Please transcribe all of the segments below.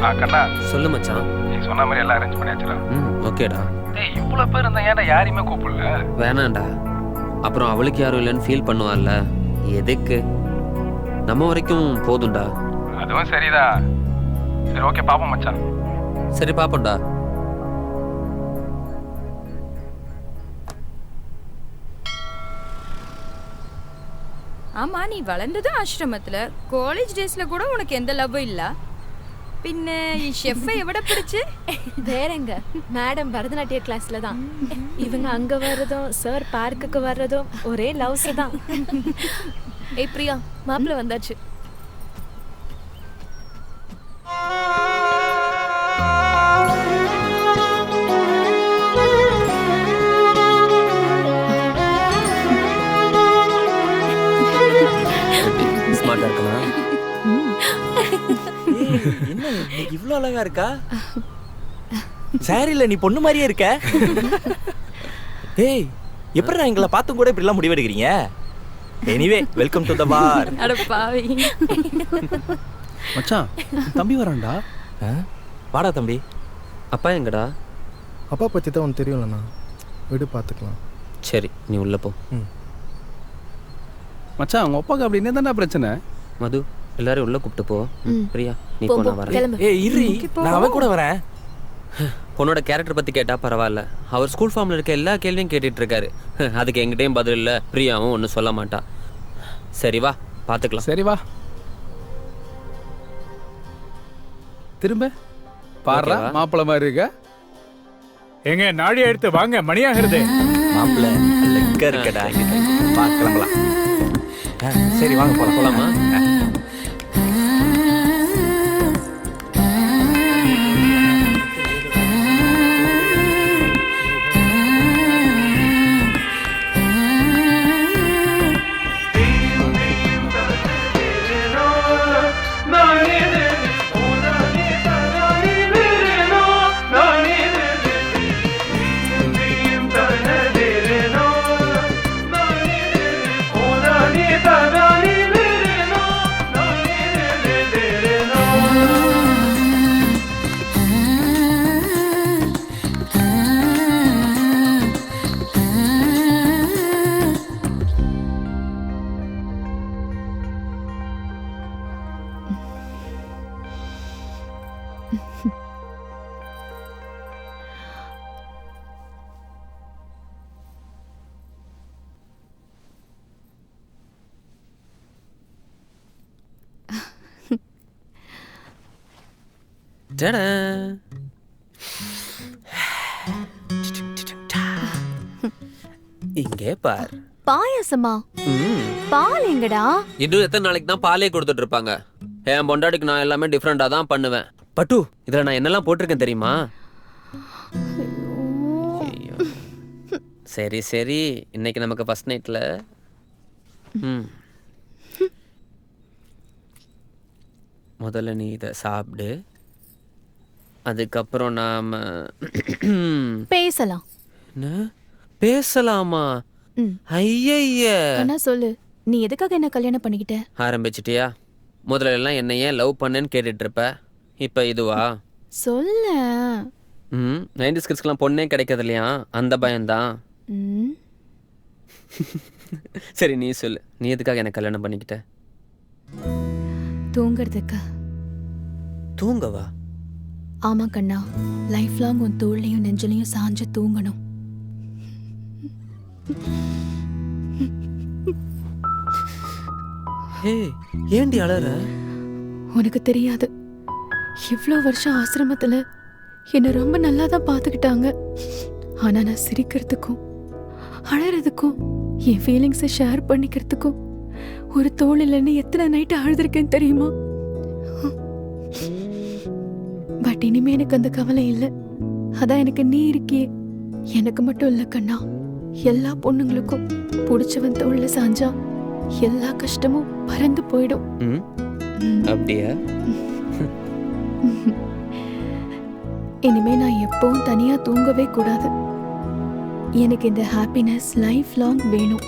கண்ணா சொல்லு மச்சான். நீ சொன்ன மாதிரி எல்லாம் அரேஞ்ச் பண்ணியாச்சுடா. ஓகேடா. டேய் இவ்வளவு பேர் இருந்தா ஏன்டா யாரையுமே கூப்பிடல? வேணாண்டா, அப்புறம் அவளுக்கு யாரும் இல்லைன்னு ஃபீல் பண்ணுவாள்ல. எதுக்கு, நம்ம வரைக்கும் போதும்டா. அதுவும் சரிதான். சரி ஓகே பாப்போம் மச்சான். சரி பாப்போம்டா. ஆமா, நீ வளர்ந்தது ஆசிரமத்துல. காலேஜ் டேஸ்ல கூட உனக்கு எந்த லவ்வும் இல்ல. பின்ன ஷெஃப்பை எவ்வளோ பிடிச்சு? வேறங்க, மேடம் பரதநாட்டிய கிளாஸ்ல தான். இவங்க அங்க வர்றதும் சார் பார்க்குக்கு வர்றதும் ஒரே லவ்ஸ் தான். ஏய் பிரியா, மாப்பிள்ள வந்தாச்சு. ஸ்மார்ட்டா இருக்கலாம். என்ன இவ்ளோ அழகா இருக்கா? சாரில நீ பொண்ணு மாதிரியே இருக்க. ஏய், எப்படி நான் எங்களை பார்த்தும் கூட இப்படிலாம் முடிவெடுக்கிறீங்க? எனிவே வெல்கம் டு த பார். அட பாவி. மச்சான், தம்பி வரான்டா. வாடா தம்பி. அப்பா எங்கடா? அப்பா பற்றி தான் உனக்கு தெரியும்லண்ணா, விடு பார்த்துக்கலாம். சரி நீ உள்ள போ. மச்சான், உங்க அப்பாவுக்கு அப்படி என்ன தானே பிரச்சனை? மது, எல்லாரும் உள்ள கூப்பிட்டு போ. பிரியா நீ போ, நான் வரேன். ஏய் இரு, நான் அவன் கூட வரேன். பொண்ணோட கேரக்டர் பத்தி கேட்டா பரவாயில்ல, அவர் ஸ்கூல் ஃபார்ம்ல இருக்க எல்லா கேள்வியும் கேட்டுட்டு இருக்காரு. அதுக்கு எங்கிட்டையும் பதில் இல்ல, பிரியாவும் ஒன்றும் சொல்ல மாட்டா. சரி வா பாத்துக்கலாம். சரி வா. திரும்ப பாரு, மாப்பிள்ள மாதிரி இருக்க. எங்க நாடி எடுத்து வாங்க, மணியாகிறது. மாப்பிள்ள லெக்க இருக்கடா. வா கிளம்பலாம். சரி வாங்க போலாம். போலாமா? இங்கே பார். பாயாசமா? பால் எங்கடா? இன்னும் எத்தனை நாளைக்கு தான் பாலே கொடுத்துட்டு இருப்பாங்க? என் பொண்டாட்டிக்கு நான் எல்லாமே டிஃப்ரெண்டா தான் பண்ணுவேன். பட்டு, இதுல நான் என்னெல்லாம் போட்டிருக்கேன் தெரியுமா? சரி சரி, இன்னைக்கு நமக்கு ஃபர்ஸ்ட் நைட்ல முதல்ல நீ இதை சாப்பிடு, அதுக்கப்புறம் நாம பேசலாம். என்ன பேசலாமா? ஐய அண்ணா சொல்லு, நீ எதுக்காக என்ன கல்யாணம் பண்ணிக்கிட்ட? ஆரம்பிச்சிட்டியா? முதல்ல எல்லாம் என்ன ஏன் லவ் பண்ணேன்னு கேட்டுட்டு இருப்ப, இப்ப இதுவா? சொல்ல. 90s கிட்ஸ்க்குலாம் பொண்ணே கிடைக்கிறது இல்லையா, அந்த பயம்தான். சரி நீ சொல்லு, நீ எதுக்காக என்ன கல்யாணம் பண்ணிக்கிட்ட? தூங்குறதுக்கு. தூங்கவா? ஆமா கண்ணா, லைஃப் லாங் உன் தோள்லையும் நெஞ்சிலையும் சாஞ்சு தூங்கணும். ஏண்டி அழற? உனக்கு தெரியாது, இவ்வளோ வருஷம் ஆசிரமத்துல என்னை ரொம்ப நல்லா தான் பார்த்துக்கிட்டாங்க. ஆனா நான் சிரிக்கிறதுக்கும் அழறதுக்கும் என் ஃபீலிங்ஸை ஷேர் பண்ணிக்கிறதுக்கும் ஒரு தோள் இல்லைன்னு எத்தனை நைட்டு அழுதுருக்கேன்னு தெரியுமா? பட் இனிமே எனக்கு அந்த கவலை இல்லை. அதான் எனக்கு நீ இருக்கியே. எனக்கு மட்டும் இல்லை கண்ணா, எல்லா பொண்ணுங்களுக்கும் பிடிச்சவன் தோள்ல சாஞ்சா எல்லா கஷ்டமும் பறந்து போயிடும். அப்படியா? இனிமே நான் எப்பவும் தனியா தூங்கவே கூடாது. எனக்கு இந்த ஹாப்பினஸ் லைஃப் லாங் வேணும்.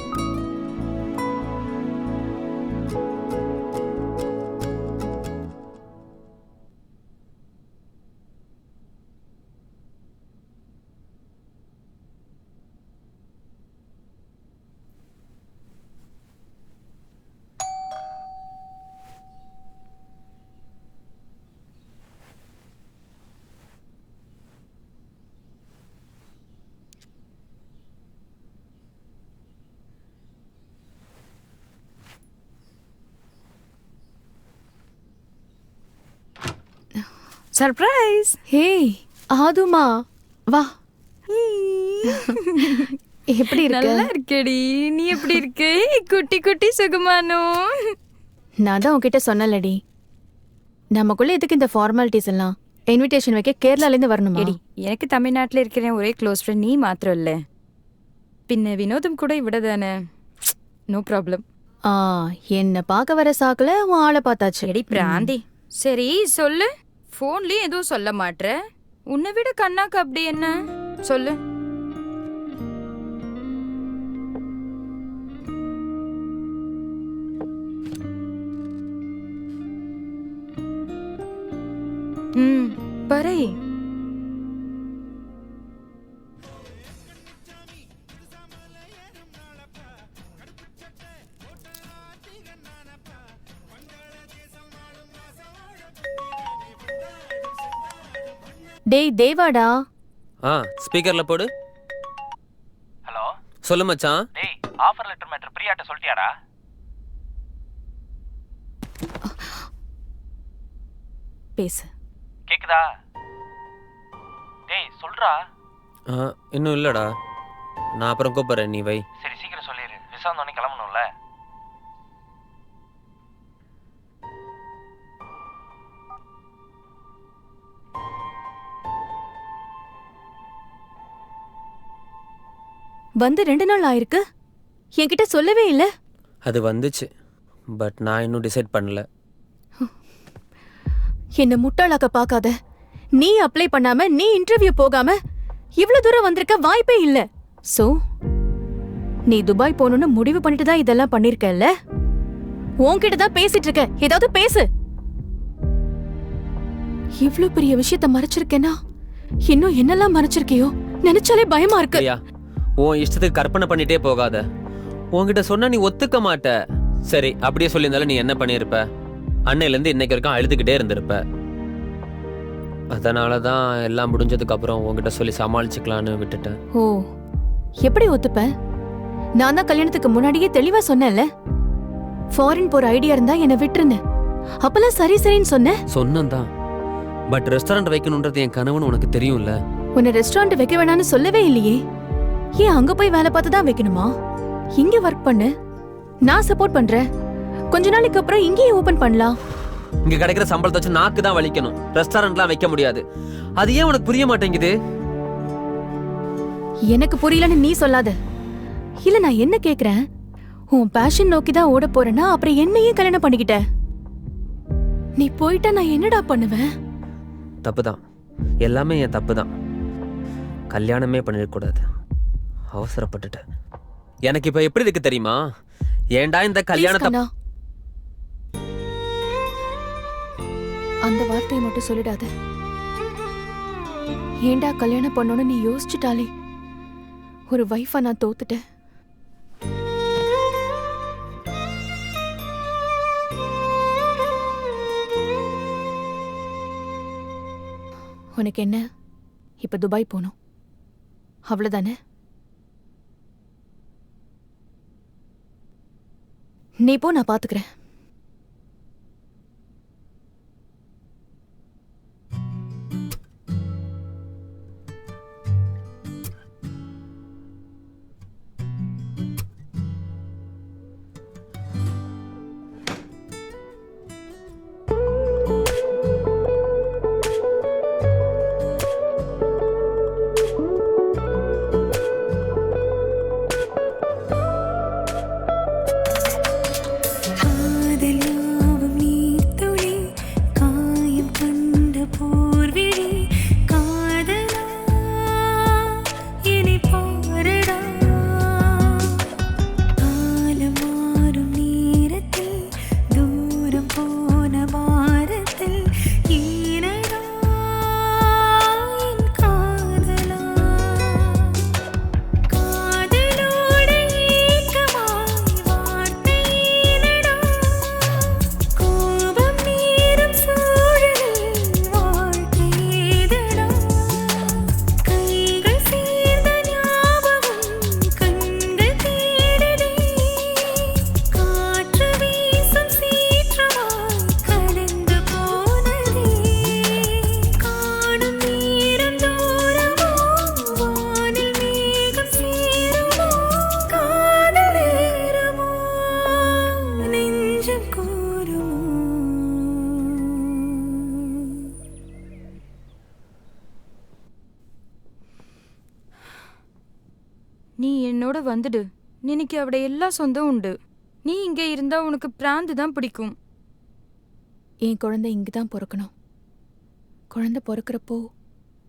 சர்ப்ரைஸ். ஹே ஆதுமா வா. எப்படி இருக்க? நல்லா இருக்கடி. நீ எப்படி இருக்க? குட்டி குட்டி சுகுமானோ. நான் தான் உன்கிட்ட சொன்னலடி, நமக்குள்ள எதுக்கு இந்த ஃபார்மாலிட்டிஸ் எல்லாம்? இன்விடேஷன் வைக்க கேரளால இருந்து வரணுமா? எடி, எனக்கு தமிழ்நாட்டில் இருக்கிற ஒரே க்ளோஸ் ஃப்ரெண்ட் நீ மாத்திரம் இல்ல, பின்ன வினோதம் கூட இவிட தானே. No problem. என்ன பார்க்க வர சாக்குல உன் ஆளை பார்த்தாச்சு. எடி பிராந்தி. சரி சொல்லு. ஃபோன்லயே எதுவும் சொல்ல மாட்ற. உன்னை விட கண்ணாக்கு அப்படி என்ன சொல்லு. பரை. டேய் தேவாடா. ஸ்பீக்கர்ல போடு. ஹலோ, சொல்லு மச்சான். டேய் ஆஃபர் லெட்டர் மேட்டர் பிரியாட்ட சொல்லிட்டியாடா? பேசு. கேக்குதா? டேய் சொல்றா. இன்னும் இல்லடா, நான் அப்புறம் கூப்பிடுறேன், நீ வை. சரி சீக்கிரம் சொல்லிடு, விசா வந்தோடனே கிளம்பணும்ல. வந்து 2 நாள் ஆயிருக்கு, என்கிட்ட சொல்லவே இல்ல. அது வந்துச்சு, பட் நான் இன்னும் டிசைட் பண்ணல. என்ன முட்டாளாக்க பார்க்காத. நீ அப்ளை பண்ணாம, நீ இன்டர்வியூ போகாம இவ்வளவு தூரம் வந்திருக்க வாய்ப்பே இல்ல. சோ நீ துபாய் போகணும்னு முடிவு பண்ணிட்டு தான் இதெல்லாம் பண்ணிருக்கல்ல? உன்கிட்ட தான் பேசிட்டு இருக்க, ஏதாவது பேசு. இவ்ளோ பெரிய விஷயத்த மறைச்சிருக்கேனா? இன்னும் என்னெல்லாம் மறைச்சிருக்கியோ நினைச்சாலே பயமா இருக்கு. ஐயா, உன் இஷ்டத்துக்கு கற்பனை பண்ணிட்டே போகாத. உன்கிட்ட சொன்னா நீ ஒத்துக்க மாட்ட. சரி, அப்படியே சொல்லியிருந்தாலும் நீ என்ன பண்ணியிருப்ப? அன்னையிலேருந்து இன்னைக்கு வரைக்கும் அழுதுகிட்டே இருந்திருப்ப. அதனால தான் எல்லாம் முடிஞ்சதுக்கு அப்புறம் உன்கிட்ட சொல்லி சமாளிச்சுக்கலான்னு விட்டுட்டேன். ஓ, எப்படி ஒத்துப்ப? நான் தான் கல்யாணத்துக்கு முன்னாடியே தெளிவா சொன்னேன்ல, ஃபாரின் போற ஐடியா இருந்தா என்ன விட்டுருந்தேன். அப்பெல்லாம் சரி சரின்னு சொன்னதான். பட் ரெஸ்டாரண்ட் வைக்கணுன்றது என் கனவுன்னு உனக்கு தெரியும்ல. உன்னை ரெஸ்டாரண்ட் வைக்க வேணாம்னு சொல்லவே இல்லையே. ஏன் அங்க போய் வேலை பார்த்து தான் வைக்கணுமா? இங்க ஒர்க் பண்ணு, நான் சப்போர்ட் பண்றேன். கொஞ்ச நாளைக்கு அப்புறம் இங்கேயே ஓபன் பண்ணலாம். இங்க கிடைக்கிற சம்பளத்தை வச்சு நாக்கு தான் வலிக்கணும், ரெஸ்டாரண்ட்லாம் வைக்க முடியாது. அது ஏன் உனக்கு புரிய மாட்டேங்குது? எனக்கு புரியலன்னு நீ சொல்லாத. இல்ல, நான் என்ன கேக்குறேன், உன் பேஷன் நோக்கி தான் ஓட போறேன்னா அப்புறம் என்னையே கல்யாணம் பண்ணிக்கிட்ட? நீ போயிட்டா நான் என்னடா பண்ணுவேன்? தப்புதான், எல்லாமே என் தப்பு தான். கல்யாணமே பண்ணிடக்கூடாது, அவசரப்பட்டுட்டேன். எனக்கு இப்ப எப்படி இருக்கு தெரியுமா? ஏண்டா இந்த கல்யாணத்தை... அந்த வார்த்தையை மட்டும் சொல்லிடாத. ஏண்டா கல்யாணம் பண்ணோன்னு நீ யோசிச்சுட்டாலே ஒரு வைஃபா நான் தோத்துட்டேன். உனக்கு என்ன, இப்ப துபாய் போகணும் அவ்வளவுதானே? நீ போ, நான் பாத்துக்கிறேன். என்னோட வந்துடு. நினைக்கு അവിടെ எல்லா சொந்தம் உண்டு. நீ இங்கே இருந்தா உனக்கு பிராந்து தான் பிடிக்கும். என் குழந்தை இங்கே தான் பிறக்கணும். குழந்தை பிறக்கிறப்போ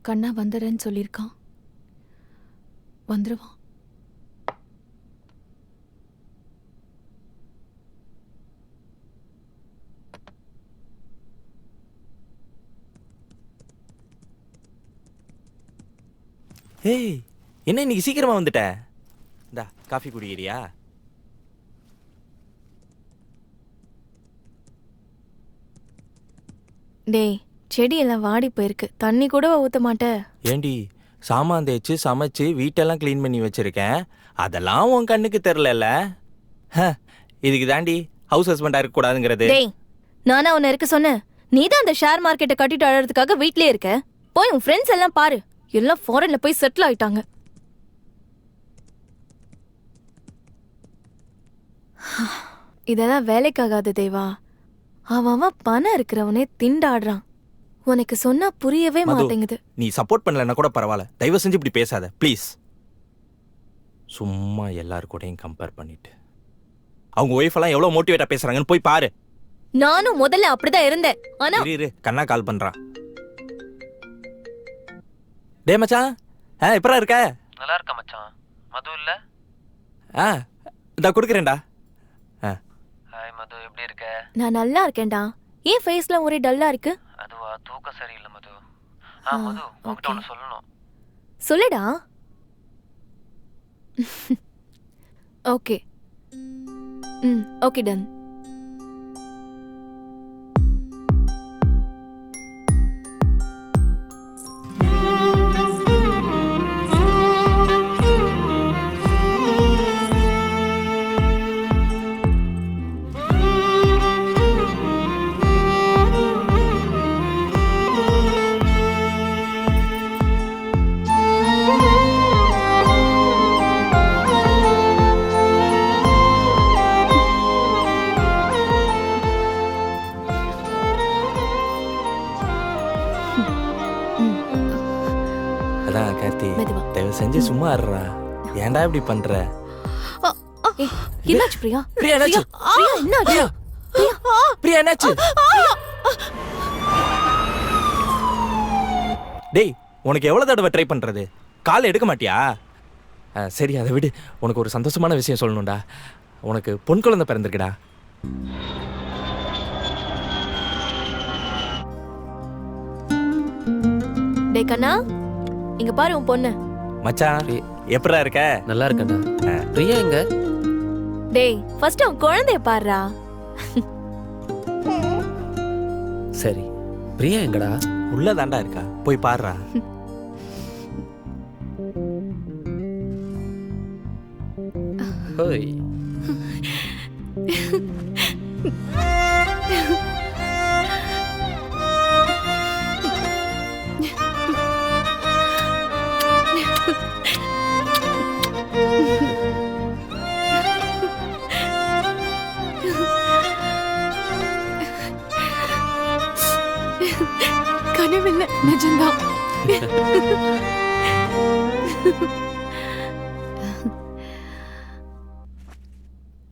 கண்ணா வந்துடுறேன்னு சொல்லியிருக்கான். வந்துடுவான். ஏய், என்ன இன்னைக்கு சீக்கிரமா வந்துட்ட? இந்தா காஃபி குடிக்கிறியா? டேய், செடி எல்லாம் வாடி போயிருக்கு. தண்ணி கூட ஊத்த மாட்ட. ஏண்டி, சாமான் தேய்ச்சி சமைச்சு வீட்டெல்லாம் க்ளீன் பண்ணி வச்சிருக்கேன். அதெல்லாம் உன் கண்ணுக்கு தெரிலல. இதுக்கு தாண்டி ஹவுஸ் ஹஸ்பண்டா இருக்க கூடாதுங்கிறது. டேய், நானா உன்னை இருக்க சொன்னேன்? நீ தான் அந்த ஷேர் மார்க்கெட்டை கட்டிட்டு அழறதுக்காக வீட்லயே இருக்க. போய் உன் ஃப்ரெண்ட்ஸ் எல்லாம் பாரு. எல்லாம் ஃபாரின்ல போய் செட்டில் ஆயிட்டாங்க. இதெல்லாம் வேலைக்காகாது தேவா. அவன் பணம் இருக்கிறவனே திண்டாடுறான். உனக்கு சொன்னா புரியவே மது, மாட்டேங்குது. நீ சப்போர்ட் பண்ணலன்னா கூட பரவாயில்ல. தயவு செஞ்சு இப்படி பேசாத ப்ளீஸ். சும்மா எல்லாரு கூடயும் கம்பேர் பண்ணிட்டு அவங்க ஒய்ஃப் எல்லாம் எவ்வளவு மோட்டிவேட்டா பேசுறாங்கன்னு போய் பாரு. நானும் முதல்ல அப்படிதான் இருந்தேன். ஆனா இரு கண்ணா கால் பண்றான். டே மச்சான், எப்பரா இருக்க? நல்லா இருக்க மச்சான். மது இல்ல? இதா கொடுக்குறேன்டா. ஹாய் மது, எப்படி இருக்க? நான் நல்லா இருக்கேன்டா. ஏன் ஃபேஸ்ல ஒரே டல்லா இருக்கு? அதுவா, தூக்கம் சரியில்லை மது. மது, உன்கிட்ட ஒன்று சொல்லணும். சொல்லுடா. ஓகே. Okay done. அதான் கார்த்தி, மெதுவா. தயவு செஞ்சு சும்மா இருடா. ஏன்டா இப்படி பண்ற? என்னாச்சு பிரியா? பிரியா என்னாச்சு? பிரியா என்னாச்சு? பிரியா என்னாச்சு? டேய், உனக்கு எவ்வளவு தடவை ட்ரை பண்றது? கால் எடுக்க மாட்டியா? சரி, அதை விடு. உனக்கு ஒரு சந்தோஷமான விஷயம் சொல்லணும்டா. உனக்கு பொன் குழந்தை பிறந்திருக்குடா. டேய் கண்ணா, இங்க பாரு உன் பொண்ணு. மச்சான், எப்படா இருக்க? நல்லா இருக்கேன்டா. பிரியா எங்க? டேய், ஃபர்ஸ்ட் உன் குழந்தைய பாருடா. சரி, பிரியா எங்கடா? உள்ளதாண்டா இருக்கா, போய் பாருடா. ஹோய். கனவில்லை, நிஜம்தான்.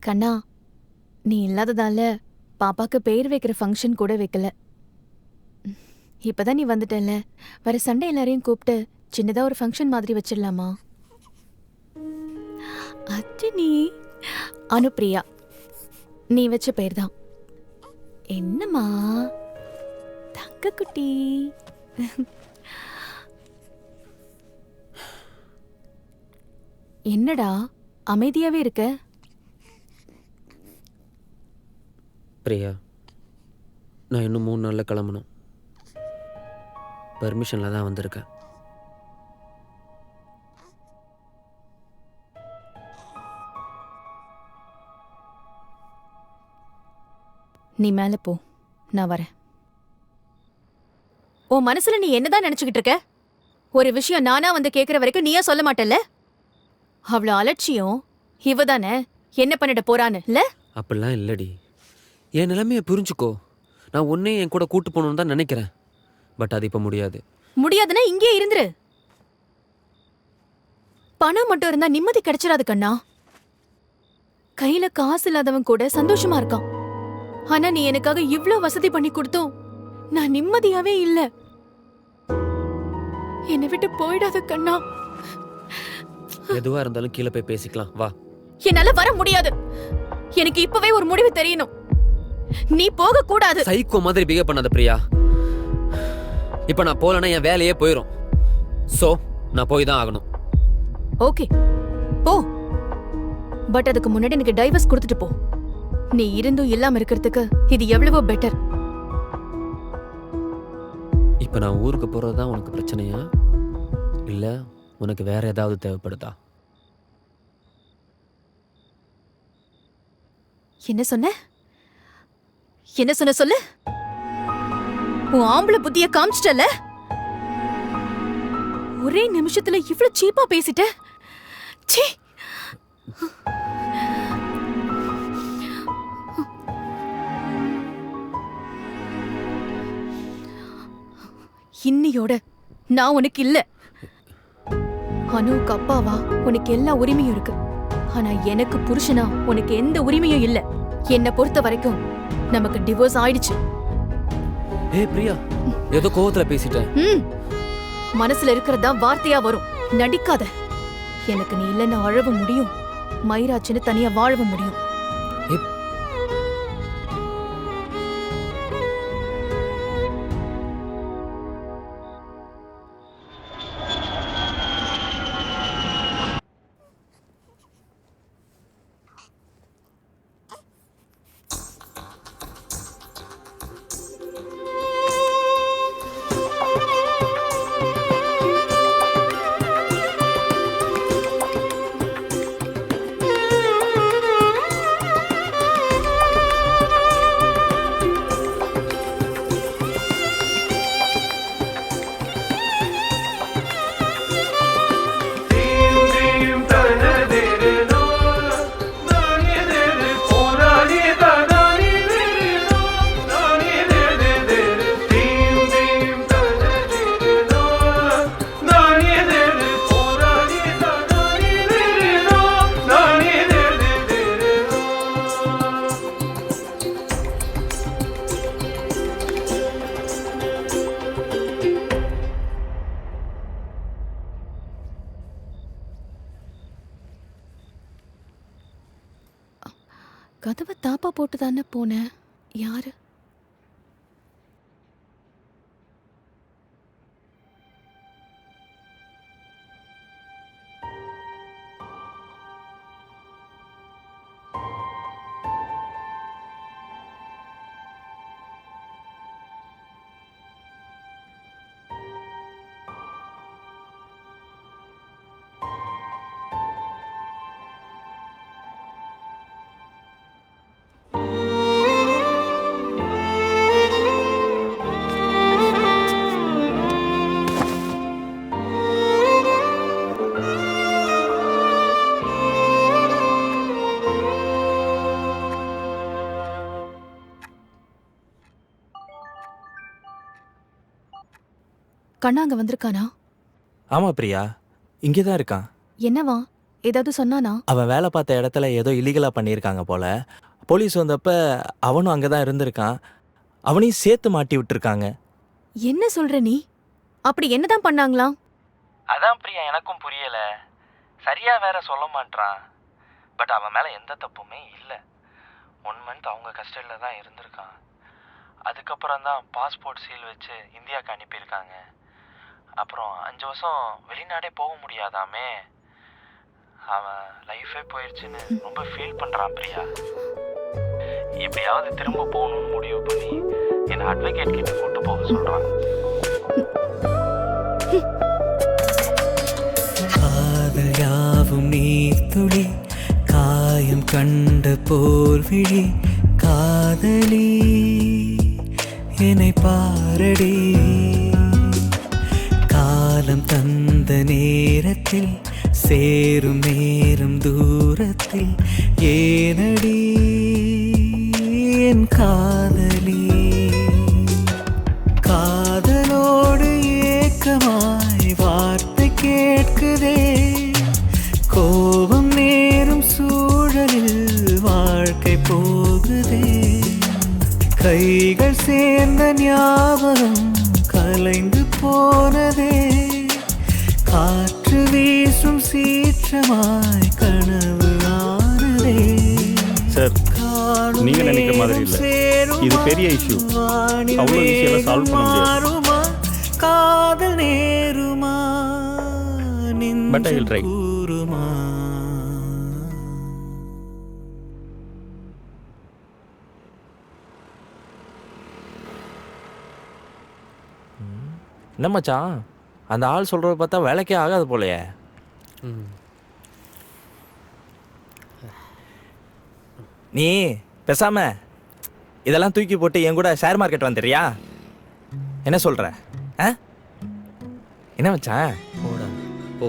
கண்ணா, நீ இல்லாததால பாப்பாக்கு பேர் வைக்கிற ஃபங்க்ஷன் கூட வைக்கல. இப்பதான் நீ வந்துட்டல, வர சண்டே எல்லாரையும் கூப்பிட்டு சின்னதா ஒரு ஃபங்க்ஷன் மாதிரி வச்சிடலாமா? அது நீ அனுப்பிரியா, நீ வச்ச பேர் தான். என்னம்மா தங்க குட்டி? என்னடா அமைதியாவே இருக்க? பிரியா, நான் இன்னும் 3 நாளில் கிளம்பணும். பர்மிஷனில் தான் வந்திருக்கேன். நீ மேல போ, நான் வரேன். உன் மனசுல நீ என்னதான் நினைச்சுக்கிட்டு இருக்க? ஒரு விஷயம் நானா வந்து கேக்குற வரைக்கும் நீயா சொல்ல மாட்டல்ல? அவ்வளோ அலட்சியம் இவதானே என்ன பண்ணிட போறான்னு இல்ல? அப்படிலாம் இல்லடி. என் நிலைமையை புரிஞ்சுக்கோ. நான் உன்னை என் கூட கூட்டு போகணுன்னு தான் நினைக்கிறேன். பட் அது இப்போ முடியாது. முடியாதுன்னா இங்கே இருந்துரு. பணம் மட்டும் இருந்தா நிம்மதி கிடைச்சிடாது கண்ணா. கையில காசு இல்லாதவன் கூட சந்தோஷமா இருக்கான். ஆனா நீ எனக்காக இவ்ளோ வசதி பண்ணி கொடுத்தோம் நான் நிம்மதியாவே இல்ல. என்னை விட்டு போயிடாத கண்ணா. எதுவா இருந்தாலும் கீழே போய் பேசிக்கலாம் வா. என்னால வர முடியாது. எனக்கு இப்பவே ஒரு முடிவு தெரியணும். நீ போக கூடாது. சைக்கோ மாதிரி பிஹேவ் பண்ணாத பிரியா. இப்ப நான் போலனா என் வேலையே போயிடும். சோ நான் போய் தான் ஆகணும். ஓகே போ. பட் அதுக்கு முன்னாடி எனக்கு டைவர்ஸ் கொடுத்துட்டு போ. நீ இருந்தும் இல்லாம இருக்கிறதுக்கு இது எவ்வளவோ பெட்டர். இப்ப நான் ஊருக்கு போறதுதான் உனக்கு பிரச்சனையா இல்ல உனக்கு வேற ஏதாவது தேவைப்படுதா? என்ன சொன்ன? என்ன சொன்ன சொல்லு. உன் ஆம்பளை புத்திய காமிச்சிட்டல. ஒரே நிமிஷத்துல இவ்ளோ சீப்பா பேசிட்ட. சீ. இன்னியோட நான் உனக்கு இல்ல. அனுக்கு அப்பாவா உனக்கு எல்லா உரிமையும் இருக்கு. ஆனா எனக்கு புருஷனா உனக்கு எந்த உரிமையும் இல்ல. என்னை பொறுத்த வரைக்கும் நமக்கு டிவோர்ஸ் ஆயிடுச்சு. ஏய் பிரியா, ஏதோ கோவத்துல பேசிட்டேன். மனசுல இருக்கிறதா வார்த்தையா வரும். நடிக்காத. எனக்கு நீ இல்லைன்னு அழவ முடியும், மயிராச்சுன்னு தனியா வாழவும் முடியும். கதவை தாப்பா போட்டு தானே போனேன். யாரு? கண்ணா அங்க வந்திருக்கானா? ஆமா பிரியா, இங்கேதான் இருக்கான். என்னவா? ஏதாவது சொன்னானா? அவன் வேலை பார்த்த இடத்துல ஏதோ இல்லீகலா பண்ணியிருக்காங்க போல. போலீஸ் வந்தப்ப அவனும் அங்கதான் இருந்திருக்கான். அவனையும் சேர்த்து மாட்டி விட்டுருக்காங்க. என்ன சொல்ற நீ? அப்படி என்னதான் பண்ணாங்களாம்? அதான் பிரியா எனக்கும் புரியல. சரியா வேற சொல்ல மாட்டான். பட் அவன் மேல எந்த தப்புமே இல்லை. 1 மந்த் அவங்க கஸ்டடியில் தான் இருந்திருக்கான். அதுக்கப்புறம் தான் பாஸ்போர்ட் சீல் வச்சு இந்தியாவுக்கு அனுப்பியிருக்காங்க. அப்புறம் 5 வருஷம் வெளிநாடே போக முடியாதாமே. அவன் லைஃபே போயிடுச்சுன்னு ரொம்ப ஃபீல் பண்ணுறான் பிரியா. எப்படியாவது திரும்ப போகணும்னு முடிவு பண்ணி என்னை அட்வொகேட் கிட்ட கூட்டு போக சொல்கிறான். காதலாவும் நீர்த்துளி காயம் கண்ட போர்விழி காதலி என்னை பாரடி. காலம் தந்த நேரத்தில் சேரும் நேரம் தூரத்தில் ஏனடி என் காதலி. காதலோடு ஏக்கமாய் வார்த்தை கேட்குதே கோபம் நேரும் சூழலில் வாழ்க்கை போகுதே, கைகள் சேர்ந்த ஞாபகம் கலைந்து போனதே, காற்று வீசும் சீற்றமாய் கனவு ஆனதே. சார், நீங்க நினைக்கிற மாதிரி இல்ல, இது பெரிய இஷ்யூ. அவ்வளவு ஈஸியா சால்வ் பண்ண முடியாது. காதல் நேருமா But I will try. கூறுமா? என்ன மச்சான், அந்த ஆள் சொல்றத பார்த்தா வேலைக்கே ஆகாது போலயே. நீ பேசாம இதெல்லாம் தூக்கி போட்டு என் கூட ஷேர் மார்க்கெட் வந்துடுறியா? என்ன சொல்ற? என்ன மச்சான்? போடா போ.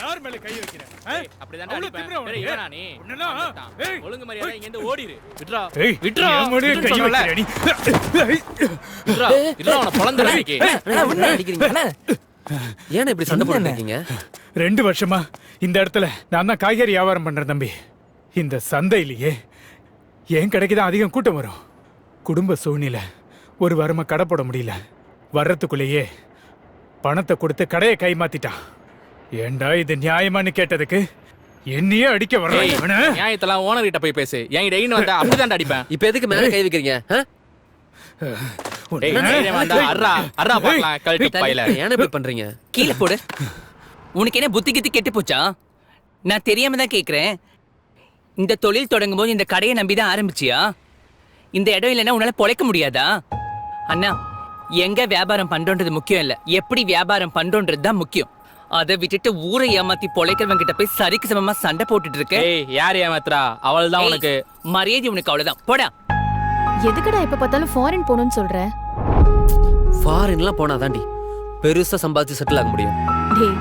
யார் மேல கை வைக்கிற? அப்படிதான் அடிப்பேன். டேய் இவனா நீ? ஒழுங்கு மரியாதை இங்க இருந்து ஓடிரு. விட்றா. விட்றா. மோடி கை வைக்கிற நீ. விட்றா. விட்றா அவன பொளந்துடா நீ. அடிக்கிறீங்க. ஏன் இப்படி சண்டை போட்டுருக்கீங்க? 2 வருஷமா இந்த இடத்துல நான் தான் காய்கறி வியாபாரம் பண்றேன் தம்பி. இந்த சந்தையிலேயே என் கடைக்கு தான் அதிகம் கூட்டம் வரும். குடும்ப சூழ்நிலை ஒரு வாரமா கடை போட முடியல. வர்றதுக்குள்ளேயே பணத்தை கொடுத்து கடையை கைமாத்திட்டான். ஏண்டா இது நியாயமானு கேட்டதுக்கு என்னையே அடிக்க வர்றான். நியாயத்தெல்லாம் ஓனர் கிட்ட போய் பேசு. என் டெய்னு வந்தா அப்படிதான் அடிப்பேன். இப்ப எதுக்கு மேல கை வைக்கிறீங்க? ஏன் இப்படி பண்றீங்க? கீழே போடு. உனக்கு என்ன புத்தி கித்தி கெட்டு போச்சா? நான் தெரியாம தான் கேக்குறேன். இந்த தொழில் தொடங்கும் போது இந்த கடையை நம்பிதான் ஆரம்பிச்சியா? இந்த இடம் இல்லைன்னா உன்னால பொழைக்க முடியாதா? அண்ணா, எங்க வியாபாரம் பண்றோன்றது முக்கியம் இல்ல, எப்படி வியாபாரம் பண்றோன்றது தான் முக்கியம். அதை விட்டுட்டு ஊரை ஏமாத்தி பொழைக்கிறவங்க கிட்ட போய் சரிக்கு சமமா சண்டை போட்டுட்டு இருக்க. யார் ஏமாத்துறா? அவள் தான் உனக்கு மரியாதை. உனக்கு அவ்வளவுதான். போடா. எதுக்குடா எப்ப பார்த்தாலும் ஃபாரின் போகணும்னு சொல்ற? ஃபாரின்லாம் போனாதாண்டி பெருசா சம்பாதிச்சு செட்டில் ஆக முடியும். டேய்,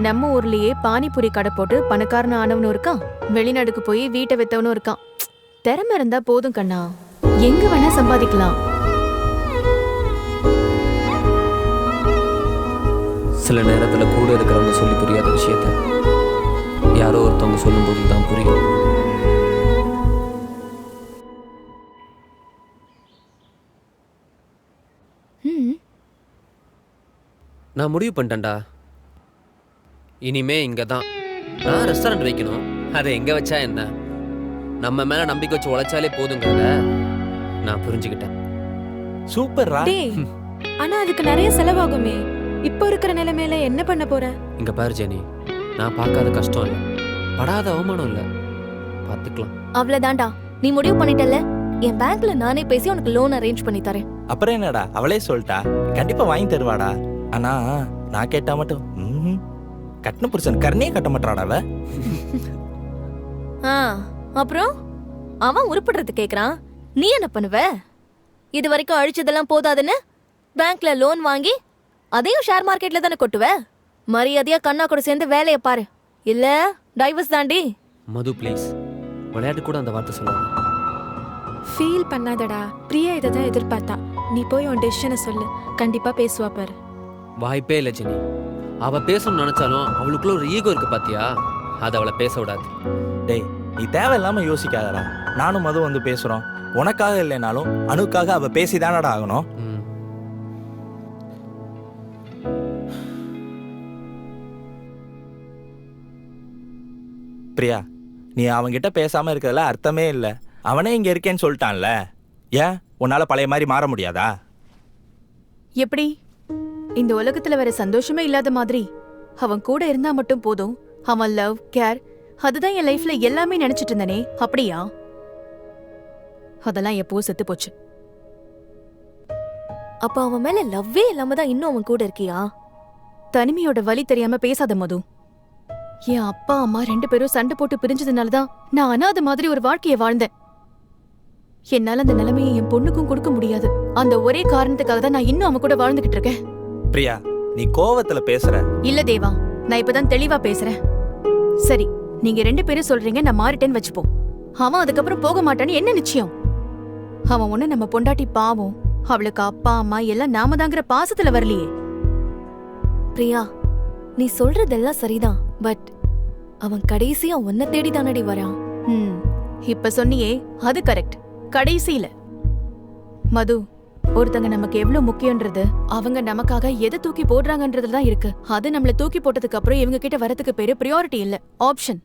நம்ம ஊர்லயே பானிபூரி கடை போட்டு பணக்காரன் ஆனவனும் இருக்கான், வெளிநாடுக்கு போய் வீட்டை வித்தவனும் இருக்கான். திறமை இருந்தா போதும் கண்ணா, எங்க வேணா சம்பாதிக்கலாம். சில நேரத்துல கூட இருக்கிறவங்க சொல்லி புரியாத விஷயத்த யாரோ ஒருத்தவங்க சொல்லும் போது தான் புரியும். நான் முடிவு பண்ணிட்டேன்டா, இனிமே இங்க தான் நான் ரெஸ்டாரண்ட் வைக்கணும். அதை எங்க வச்சா என்ன, நம்ம மேல நம்பிக்கை வச்சு உழைச்சாலே போதுங்கிறத நான் புரிஞ்சுக்கிட்டேன். சூப்பர்ரா. ஆனா அதுக்கு நிறைய செலவாகுமே. இப்போ இருக்கிற நிலைமையில என்ன பண்ண போற? இங்க பாரு ஜெனி, நான் பார்க்காத கஷ்டம் இல்லை, படாத அவமானம் இல்லை, பார்த்துக்கலாம். அவ்வளவுதான்டா, நீ முடிவு பண்ணிட்டல. என் பேங்க்ல நானே பேசி உனக்கு லோன் அரேஞ்ச் பண்ணி தரேன். அப்புறம் என்னடா, அவளே சொல்லிட்டா கண்டிப்பா வாங்கி தருவாடா. ஆனா நான் கேட்டா மட்டும் கட்டண புருஷன் கர்ணே கட்ட மாட்டாடா அவ. அப்புறம் அவன் உருப்படுறது கேக்குறான், நீ என்ன பண்ணுவ? இது வரைக்கும் அழிச்சதெல்லாம் போதாதுன்னு பேங்க்ல லோன் வாங்கி அதையும் ஷேர் மார்க்கெட்ல தானே கொட்டுவ. மரியாதையா கண்ணா கூட சேர்ந்து வேலையை பாரு, இல்ல டைவர்ஸ் தாண்டி. மது ப்ளீஸ், விளையாட்டு கூட அந்த வார்த்தை சொல்லாத. ஃபீல் பண்ணாதடா, பிரியா இதை தான் எதிர்பார்த்தா. நீ போய் உன் டெசிஷனை சொல்லு, கண்டிப்பா பேசுவா பாரு. வாய்ப்பே இல்லை ஜெனி, அவ பேசணும்னு நினைச்சாலும் அவளுக்குள்ள ஒரு ஈகோ இருக்கு பாத்தியா, அதை அவளை பேச விடாது. டேய், நீ தேவையில்லாம யோசிக்காதடா. நானும் மது வந்து பேசுறோம், உனக்காக இல்லைனாலும் அணுக்காக அவ பேசிதானடா ஆகணும். பிரியா, நீ அவன்கிட்ட பேசாம இருக்கிறதுல அர்த்தமே இல்லை. அவனே இங்க இருக்கேன்னு சொல்லிட்டான்ல, ஏன் உன்னால பழைய மாதிரி மாற முடியாதா? எப்படி? இந்த உலகத்துல வேற சந்தோஷமே இல்லாத மாதிரி அவன் கூட இருந்தா மட்டும் போதும், அவன் லவ் கேர் அதுதான் என் லைஃப்ல எல்லாமே நினைச்சிட்டு இருந்தனே, அப்படியா? அதெல்லாம் எப்போ செத்து போச்சு. அப்ப அவன் மேல லவ்வே இல்லாம தான் இன்னும் அவன் கூட இருக்கியா? தனிமையோட வலி தெரியாம பேசாத மது. என் அப்பா அம்மா 2 பேரும் சண்டை போட்டு பிரிஞ்சதுனாலதான் நான் அனாதை மாதிரி ஒரு வாழ்க்கையை வாழ்ந்தேன். என்னால அந்த நிலைமையை என் பொண்ணுக்கும் கொடுக்க முடியாது. அந்த ஒரே காரணத்துக்காக தான் நான் இன்னும் அவன் கூட வாழ்ந்துகிட்டு இருக்கேன். பிரியா, நீ கோவத்துல பேசுற. இல்ல தேவா, நான் இப்பதான் தெளிவா பேசுறேன். சரி, நீங்க 2 பேரும் சொல்றீங்க, நான் மாறிட்டேன்னு வச்சுப்போம். அவன் அதுக்கப்புறம் போக மாட்டான்னு என்ன நிச்சயம்? அவன் ஒண்ணு நம்ம பொண்டாட்டி பாவம், அவளுக்கு அப்பா அம்மா எல்லாம் நாம தாங்கிற பாசத்துல வரலையே. பிரியா, நீ சொல்றதெல்லாம் சரிதான், பட் அவன் கடைசியா உன்னை தேடி தானடி வரான். இப்ப சொன்னியே அது கரெக்ட். கடைசியில மது, ஒருத்தங்க நமக்கு எவ்வளவு முக்கியன்றது அவங்க நமக்காக எதை தூக்கி போடுறாங்கன்றதுல தான் இருக்கு. அது நம்மள தூக்கி போட்டதுக்கு அப்புறம் இவங்க கிட்ட வரதுக்கு பேரு பிரியாரிட்டி இல்ல, ஆப்ஷன்.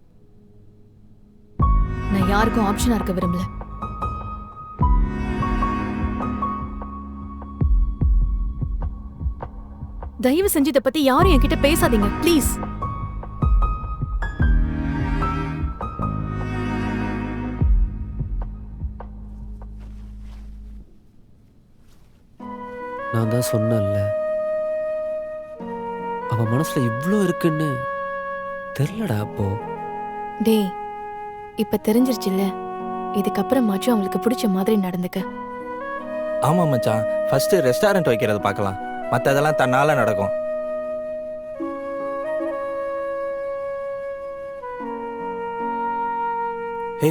நான் யாருக்கும் ஆப்ஷனா இருக்க விரும்பல. தயவு செஞ்சு இதை பத்தி யாரும் என்கிட்ட பேசாதீங்க ப்ளீஸ். நான் தான் சொன்னேன்ல, அவன் மனசுல இவ்ளோ இருக்குன்னு தெரியலடா அப்போ. டேய், இப்ப தெரிஞ்சிருச்சுல்ல, இதுக்கப்புறமாச்சும் அவங்களுக்கு பிடிச்ச மாதிரி நடந்துக்க. ஆமா மச்சான், ஃபர்ஸ்ட் ரெஸ்டாரண்ட் வைக்கிறது பார்க்கலாம், மற்றதெல்லாம் தன்னால நடக்கும். ஹே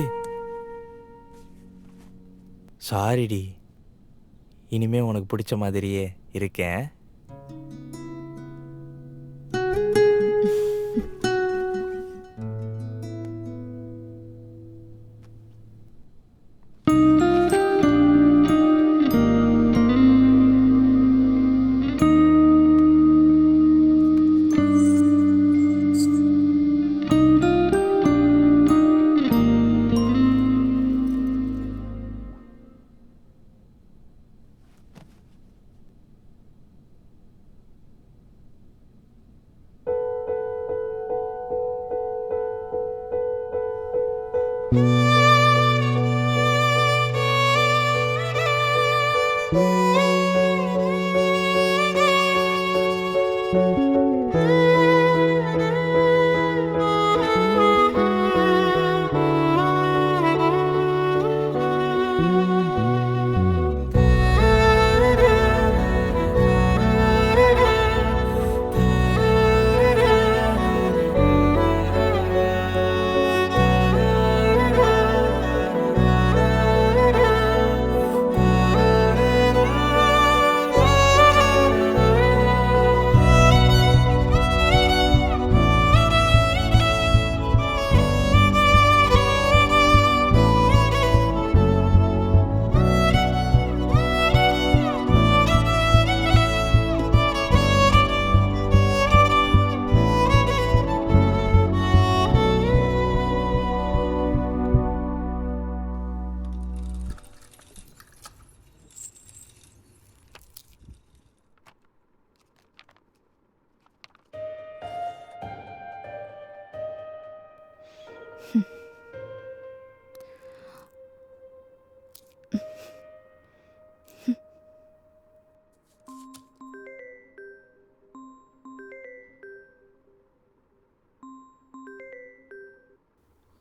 சாரிடி, இனிமே உனக்கு பிடிச்ச மாதிரியே இருக்கேன்.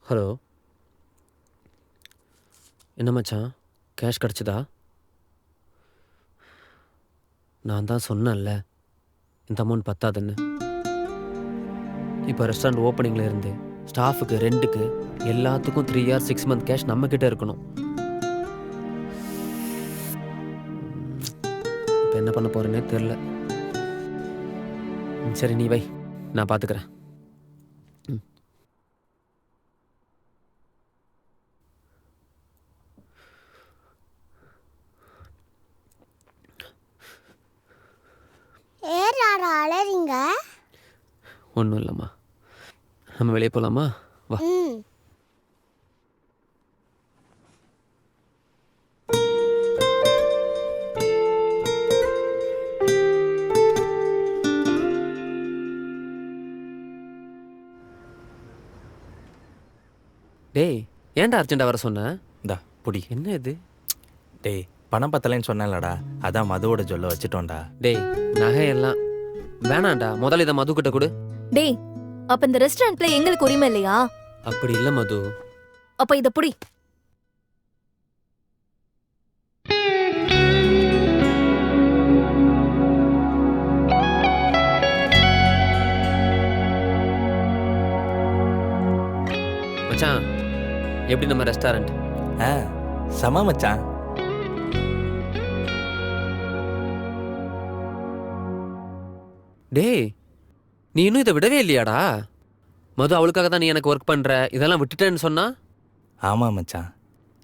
ஹலோ, என்ன மச்சான், கேஷ் கிடச்சிதா? நான் தான் சொன்னேன்ல இந்த அமௌண்ட் பத்தாதுன்னு. இப்போ ரெஸ்டாரண்ட் ஓப்பனிங்கில் இருந்து ஸ்டாஃபுக்கு, ரெண்டுக்கு, எல்லாத்துக்கும் 3 years 6 month கேஷ் நம்மக்கிட்ட இருக்கணும். இப்போ என்ன பண்ண போகிறேன்னே தெரில. சரி நீ வை, நான் பார்த்துக்கிறேன். அலறிங்க. ஒன்றும் இல்லைம்மா, நம்ம வெளியே போகலாமா? வா. டேய், ஏன்டா அர்ஜென்ட்டாக வர சொன்ன? இந்தா புடி. என்ன இது? டேய், பணம் பத்தலைன்னு சொன்னேன்லடா, அதான் மதுவோட சொல்ல வச்சுட்டோம்டா. டேய், நகையெல்லாம் வேணாண்டா, முதல்ல இதை மது கிட்ட கொடு. டேய், அப்ப இந்த ரெஸ்டாரண்ட்ல எங்களுக்கு உரிமை இல்லையா? அப்படி இல்லை மது. அப்ப இத புடி. மச்சான், எப்படி நம்ம ரெஸ்டாரண்ட்? சம மச்சான். டேய், நீ இன்னும் இதை விடவே இல்லையாடா? மது அவளுக்காக தான் நீ எனக்கு ஒர்க் பண்ற, இதெல்லாம் விட்டுட்டேன்னு சொன்னா? ஆமாம் மச்சான்,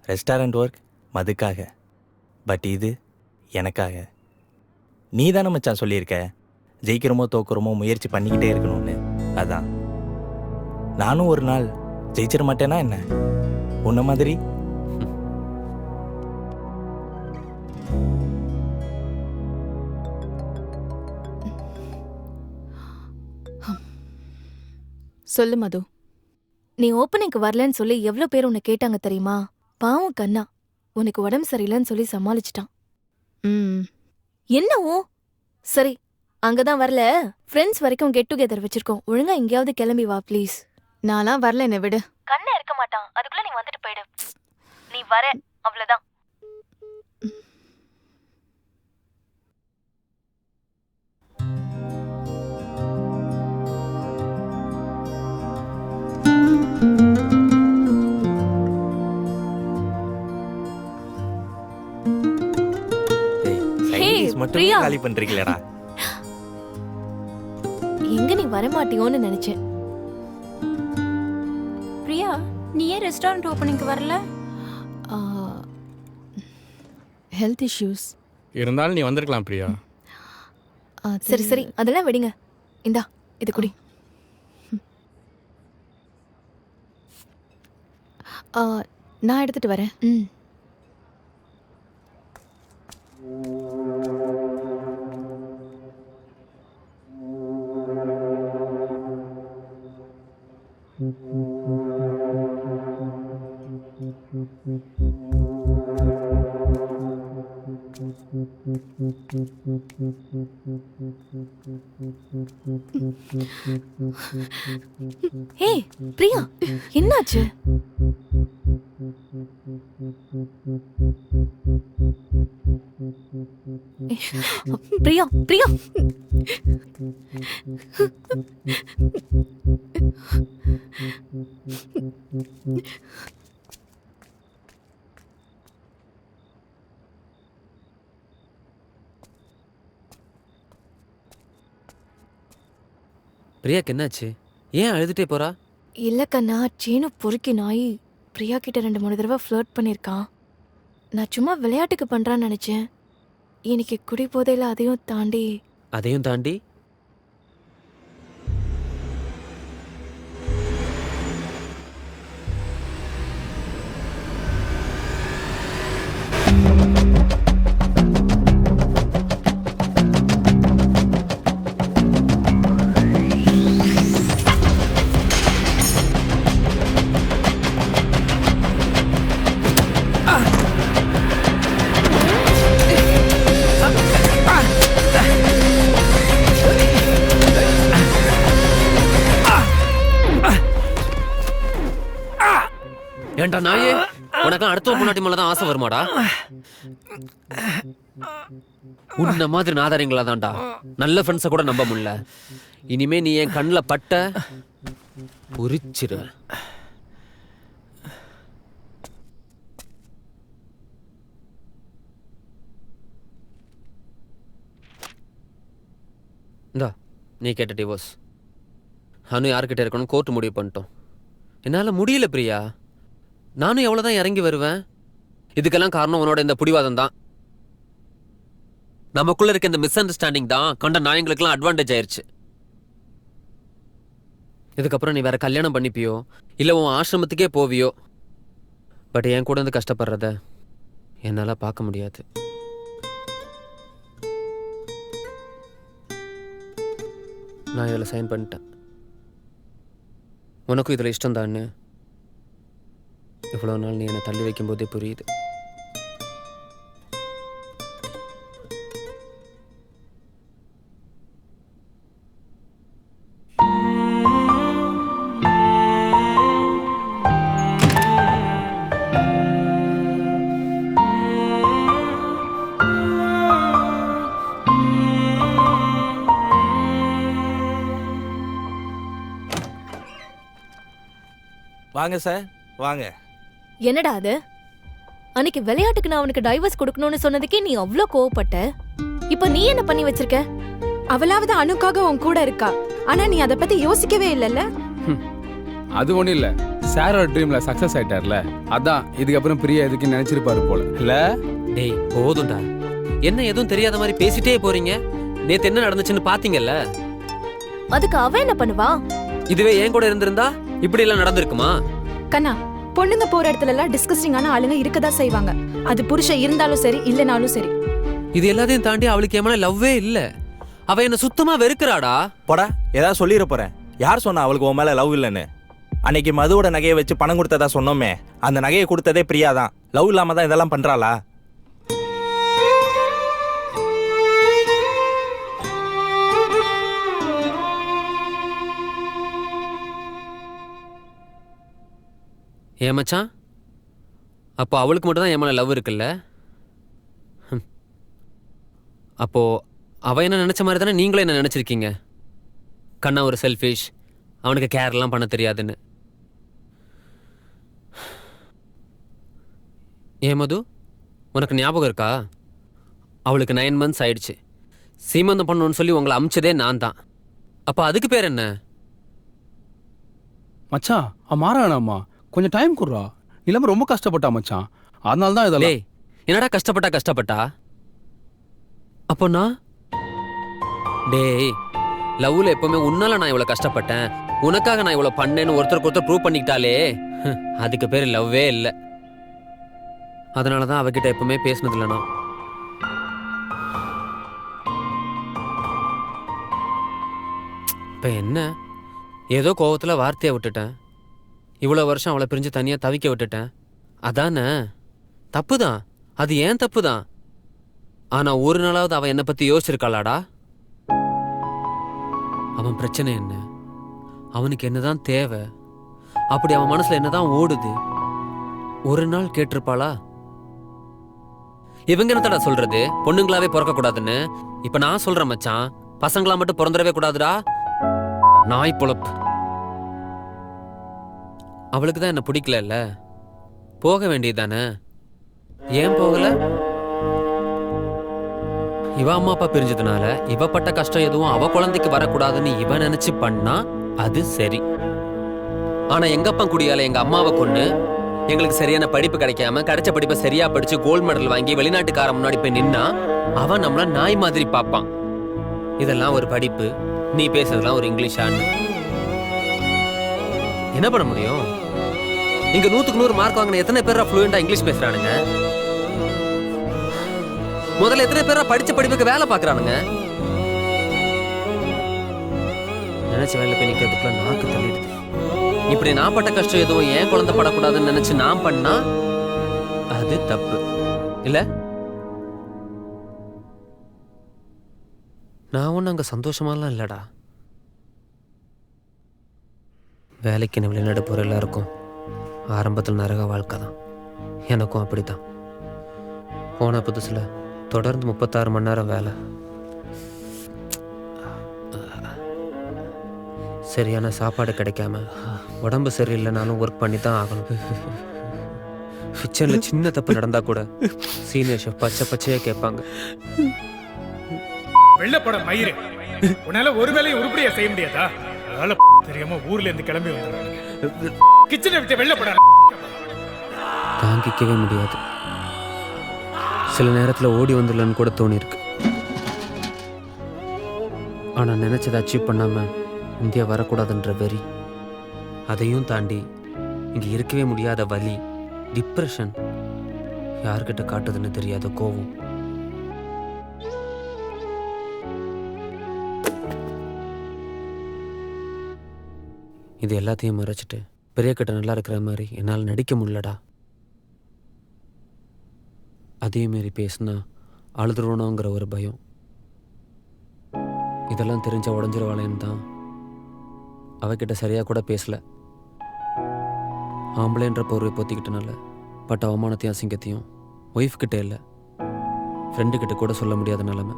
ரெஸ்டாரண்ட் ஒர்க் மதுக்காக, பட் இது எனக்காக. நீ தானே மச்சான் சொல்லியிருக்க ஜெயிக்கிறோமோ தோக்குறோமோ முயற்சி பண்ணிக்கிட்டே இருக்கணும்னு. அதான் நானும் ஒரு நாள் ஜெயிச்சிட மாட்டேனா என்ன உன்ன மாதிரி? சொல்லு மது. நீ ஓப்பனிங்க்கு வரலன்னு சொல்லி எவ்வளவு பேர் உன்னை கேட்டாங்க தெரியுமா? பாவம் கண்ணா உனக்கு உடம்பு சரியில்லைன்னு சொல்லி சமாளிச்சிட்டான். என்னவோ சரி, அங்கதான் வரல, ஃப்ரெண்ட்ஸ் வரைக்கும் கெட் டுகெதர் வச்சிருக்கோம். ஒழுங்கா எங்கேயாவது கிளம்பி வா ப்ளீஸ். நான்லாம் வரல, என்ன விடு. கண்ணை இருக்க மாட்டான், அதுக்குள்ள நீ வந்துட்டு போயிடு. நீ வர அவ்வளவுதான். மட்டும் காலி பண்றீங்களேடா. எங்க நீ வர மாட்டியோன்னு நினைச்சேன். பிரியா, நீ ஏன் ரெஸ்டாரண்ட் ஓப்பனிங்க்கு வரல? ஹெல்த் இஷ்யூஸ் இருந்தாலும் நீ வந்திருக்கலாம் பிரியா. சரி சரி, அதெல்லாம் விடுங்க. இந்தா இது குடி. நான் எடுத்துட்டு வரேன். ஹே பிரியா, என்னாச்சு? பிரியா பிரியா, பிரியாக்கு என்னாச்சு? ஏன் அழுதுட்டே போறா? இல்ல கண்ணா, சீனு பொறுக்கி நாய் பிரியா கிட்ட 2-3 தடவை ஃப்ளர்ட் பண்ணியிருக்கான். நான் சும்மா விளையாட்டுக்கு பண்றான்னு நினைச்சேன். இன்னைக்கு குடி போதையில அதையும் தாண்டி ஏண்டா நாயே, உனக்கு அடுத்த பொண்டாட்டி மேலதான் ஆசை வருமாடா? உன்ன மாதிரி நாதாரிங்களா தான்டா நல்ல ஃப்ரெண்ட்ஸை கூட நம்ப முடியல. இனிமே நீ என் கண்ணில் பட்ட உரிச்சிரு. இந்தா நீ கேட்ட டிவோர்ஸ். நானும் யார்கிட்ட இருக்கணும் கோர்ட்டு முடிவு பண்ணிட்டோம். என்னால் முடியல பிரியா. நானும் எவ்வளோதான் இறங்கி வருவேன். இதுக்கெல்லாம் காரணம் உன்னோட இந்த பிடிவாதம் தான். நமக்குள்ள இருக்க இந்த மிஸ் அண்டர்ஸ்டாண்டிங் தான் கண்ட நாயங்களுக்கெல்லாம் அட்வான்டேஜ் ஆயிடுச்சு. இதுக்கப்புறம் நீ வேற கல்யாணம் பண்ணிப்பியோ இல்லை உன் ஆசிரமத்துக்கே போவியோ, பட் என் கூட வந்து கஷ்டப்படுறத என்னால் பார்க்க முடியாது. நான் இதில் சைன் பண்ணிட்டேன். உனக்கும் இதில் இஷ்டம் தான்னு இவ்வளோ நாள் நீ என்னை தள்ளி வைக்கும்போதே புரியுது. வாங்க சார், வாங்க. என்னடா அது? அன்னைக்கு விளையாட்டுக்கு நான் அவனுக்கு டைவர்ஸ் கொடுக்கணும்னு சொன்னதுக்கே நீ அவ்ளோ கோவப்பட்ட. இப்ப நீ என்ன பண்ணி வச்சிருக்க? அவளாவது அணுக்காக உன் கூட இருக்கா. ஆனா நீ அதை பத்தி யோசிக்கவே இல்லைல்ல. அது ஒண்ணும் இல்ல, சாரோட ட்ரீம்ல சக்சஸ் ஆயிட்டார்ல, அதான் இதுக்கப்புறம் பிரியா எதுக்கு நினைச்சிருப்பாரு போல இல்ல. டேய் போதும்டா, என்ன எதுவும் தெரியாத மாதிரி பேசிட்டே போறீங்க. நேத்து என்ன நடந்துச்சுன்னு பாத்தீங்கல்ல. அதுக்கு அவ என்ன பண்ணுவா? இதுவே என் கூட இருந்திருந்தா இப்படி எல்லாம் நடந்திருக்குமா? கண்ணா, பொண்ணுங்க போற இடத்துல எல்லாம் டிஸ்கஸ்டிங்கான ஆளுங்க இருக்கதான் செய்வாங்க. அது புருஷன் இருந்தாலும் சரி இல்லனாலும் சரி. இது எல்லாத்தையும் தாண்டி அவளுக்கு ஏமான லவ்வே இல்ல. அவ என்ன சுத்தமா வெறுக்கிறாடா. போடா, ஏதாவது சொல்லிட போறேன். யார் சொன்னா அவளுக்கு உன் மேல லவ் இல்லைன்னு? அன்னைக்கு மதுவோட நகையை வச்சு பணம் கொடுத்ததா சொன்னோமே, அந்த நகையை கொடுத்ததே பிரியா தான். லவ் இல்லாம தான் இதெல்லாம் பண்றாளா? ஏன் மச்சான், அப்போ அவளுக்கு மட்டும் தான் ஏமான லவ் இருக்குல்ல? அப்போ அவ என்ன நினைச்ச மாதிரி தானே நீங்களும் என்ன நினைச்சிருக்கீங்க. கண்ணா ஒரு செல்ஃபிஷ், அவனுக்கு கேர்லாம் பண்ண தெரியாதுன்னு. ஏன் மது, உனக்கு ஞாபகம் இருக்கா? அவளுக்கு 9 months ஆயிடுச்சு. சீமந்தம் பண்ணணும்னு சொல்லி உங்களை அமிச்சதே நான் தான். அப்போ அதுக்கு பேர் என்ன? மச்சான் மாறானாம்மா, கொஞ்சம் டைம் குடுறா. நிலைமை ரொம்ப கஷ்டப்பட்டா மச்சான், அதனால தான் இதெல்லாம். என்னடா கஷ்டப்பட்டா? அப்போ நான் டேய், லவ்ல எப்பவுமே உன்னால நான் இவ்வளவு கஷ்டப்பட்டேன், உனக்காக நான் இவ்வளவு பண்ணேன்னு ஒருத்தருக்கு ஒருத்தர் ப்ரூவ் பண்ணிக்கிட்டாலே அதுக்கு பேர் லவ்வே இல்லை. அதனாலதான் அவகிட்ட எப்பவுமே பேசினது இல்லைனா. இப்ப என்ன, ஏதோ கோவத்துல வார்த்தையை விட்டுட்டேன். இவ்வளவு வருஷம் அவளை பிரிஞ்சு தனியா தவிக்க விட்டுட்டேன். அதானே தப்புதான், அது ஏன் தப்புதான். ஆனா ஒரு நாளாவது அவன் என்னை பத்தி யோசிச்சிருக்காளாடா? அவன் பிரச்சனை என்ன, அவனுக்கு என்னதான் தேவை, அப்படி அவன் மனசுல என்னதான் ஓடுது, ஒரு நாள் கேட்டிருப்பாளா? இவங்க என்னத்தடா சொல்றது, பொண்ணுங்களாவே பிறக்க கூடாதுன்னு. இப்ப நான் சொல்றேன் மச்சான், பசங்களா மட்டும் பிறந்துடவே கூடாதுடா. நாய் பொழப்பு. அவளுக்கு தான் என்ன பிடிக்கல இல்ல, போக வேண்டியதானே. ஏன் போகல? இவ அம்மா அப்பா பிரிஞ்சதுனால இவ பட்ட கஷ்டம் எதுவும் அவ குழந்தைக்கு வரக்கூடாதுன்னு இவ நினைச்சு பண்ணா அது சரி. ஆனா எங்க அப்பா குடியால எங்க அம்மாவை கொண்டு எங்களுக்கு சரியான படிப்பு கிடைக்காம கிடைச்ச படிப்பை சரியா படிச்சு கோல்டு மெடல் வாங்கி வெளிநாட்டுக்கார முன்னாடி போய் நின்னா அவன் நம்மள நாய் மாதிரி பார்ப்பான். இதெல்லாம் ஒரு படிப்பு, நீ பேசுறதுலாம் ஒரு இங்கிலீஷான்னு என்ன பண்ண முடியும்? இங்க 100க்கு 100 மார்க் வாங்கின எத்தனை பேரா ஃப்ளூயண்டா இங்கிலீஷ் பேசுறானுங்க? முதல்ல எத்தனை பேரா படிச்ச படிப்புக்கு வேலை பாக்குறானுங்க? நினைச்ச வேலை போய் நிக்கிறதுக்குள்ள நாக்கு தள்ளிடுது. இப்படி நான் பட்ட கஷ்டம் எதுவும் ஏன் குழந்தை படக்கூடாதுன்னு நினைச்சு நான் பண்ணா அது தப்பு இல்ல? நான் ஒன்னும் அங்க சந்தோஷமாலாம் இல்லடா. வேலைக்கு வெளிநாடு போற எல்லாருக்கும் ஆரம்பத்தில் நரக வாழ்க்கை தான். எனக்கும் அப்படித்தான். போன புதுசுல தொடர்ந்து 36 மணி நேரம் வேலை, சரியான சாப்பாடு கிடைக்காம உடம்பு சரியில்லைனாலும் ஒர்க் பண்ணி தான் ஆகணும். கிச்சன்ல சின்ன தப்பு நடந்தா கூட சீனியர் ஷெஃப் பச்சை பச்சையா கேட்பாங்க. வெள்ளப்பட மயிறு, உன்னால ஒரு வேலையும் உருப்படியா செய்ய முடியாதா? அதனால தெரியாம ஊர்ல இருந்து கிளம்பி வந்துடுறாங்க. கிச்சனை விட்டு வெள்ளப்பட தாங்கிக்கவே முடியாது. சில நேரத்துல ஓடி வந்துடலன்னு கூட தோணி இருக்கு. ஆனா நினைச்சதை அச்சீவ் பண்ணாம இந்தியா வரக்கூடாதுன்ற வெறி, அதையும் தாண்டி இங்க இருக்கவே முடியாத வலி, டிப்ரெஷன், யார்கிட்ட காட்டுதுன்னு தெரியாத கோவம். இது எல்லாத்தையும் மறைச்சிட்டு பெரிய கிட்ட நல்லா இருக்கிற மாதிரி என்னால் நடிக்க முடியலடா. அதே மாரி பேசினா அழுதுருவணுங்கிற ஒரு பயம். இதெல்லாம் தெரிஞ்ச உடஞ்சிருவாளேன்னு தான் அவகிட்ட சரியா கூட பேசல. ஆம்பளைன்ற பொருவை பொத்திக்கிட்டனால பட்ட அவமானத்தையும் அசிங்கத்தையும் ஒய்ஃப் கிட்ட இல்லை, ஃப்ரெண்டு கிட்ட கூட சொல்ல முடியாத நிலைமை.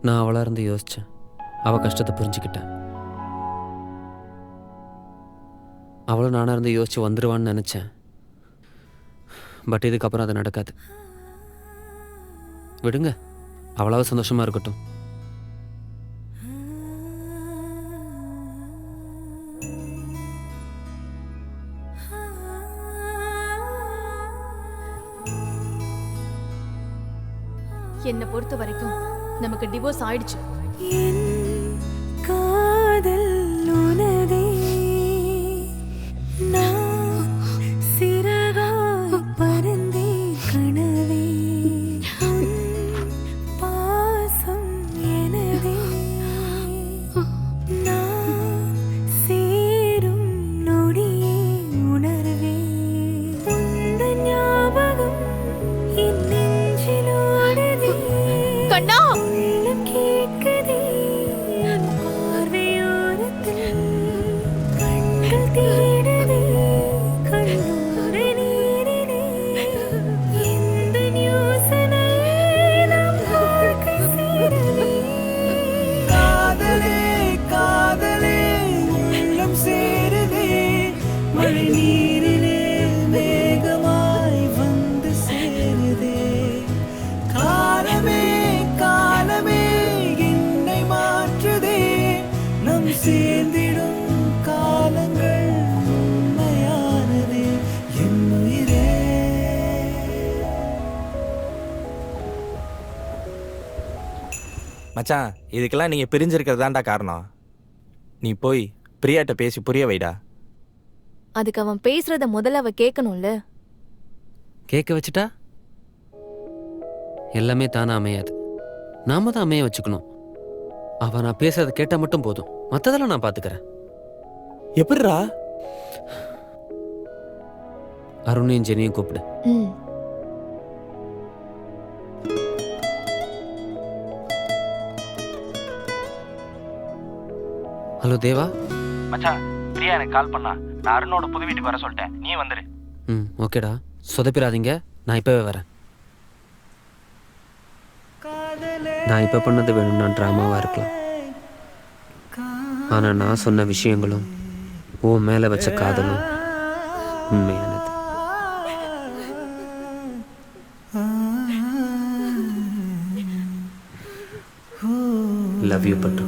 நான் அவளா இருந்து யோசிச்சேன், அவ கஷ்டத்தை புரிஞ்சுக்கிட்டேன். அவளும் நானா இருந்து யோசிச்சு வந்துருவான்னு நினைச்சேன். பட் இதுக்கப்புறம் அது நடக்காது. விடுங்க, அவளாவது சந்தோஷமா இருக்கட்டும். என்னை பொறுத்த வரைக்கும் நமக்கு டிவோர்ஸ் ஆயிடுச்சு. காதல் உனதே நான் சிறகாய் பறந்தே கனவே பாசம் எனதே நான் சேரும் நொடியே உணர்வே உந்த ஞாபகம் என் நெஞ்சிலோடுதே கண்ணா உள்ளம் கேட்குதே பார்வையோரத்தில் கண்கள் தேடுதே கண்ணோர நீரிலே எந்த யோசனை நம் வாழ்க்கை சேரவே காதலே காதலே உள்ளம் சேருதே மழை நீரிலே மேகமாய் வந்து சேருதே காலமே காலமே என்னை மாற்றுதே நம் சேர்ந்திடும் காலங்கள் உண்மையானதே என் உயிரே. மச்சான் இதுக்கெல்லாம் நீங்கள் பிரிஞ்சிருக்கிறதாண்டா காரணம். நீ போய் பிரியாட்ட பேசி புரிய வைடா. அதுக்கு அவன் பேசுறத முதல்ல அவ கேட்கணும்ல. கேட்க வச்சுட்டா எல்லாமே தானா அமையாது. நாம தான் அமைய வச்சுக்கணும். அவ நான் பேசுறத கேட்டா மட்டும் போதும், மத்ததெல்லாம் நான் பாத்துக்கிறேன். எப்படிரா? அருணையும் ஜெனியும் கூப்பிடு. ம். ஹலோ தேவா. மச்சான் பிரியா எனக்கு கால் பண்ணா. நான் அருணோட புது வீட்டுக்கு வர சொல்லிட்டேன், நீ வந்துரு. ம் ஓகேடா, சொதப்பிடாதீங்க. நான் இப்பவே வரேன். நான் இப்ப பண்ணது வேணும்னா ட்ராமாவா இருக்கலாம். ஆனா நான் சொன்ன விஷயங்களும் உன் மேல வச்ச காதலும் உண்மையானது. லவ் யூ பட்டு.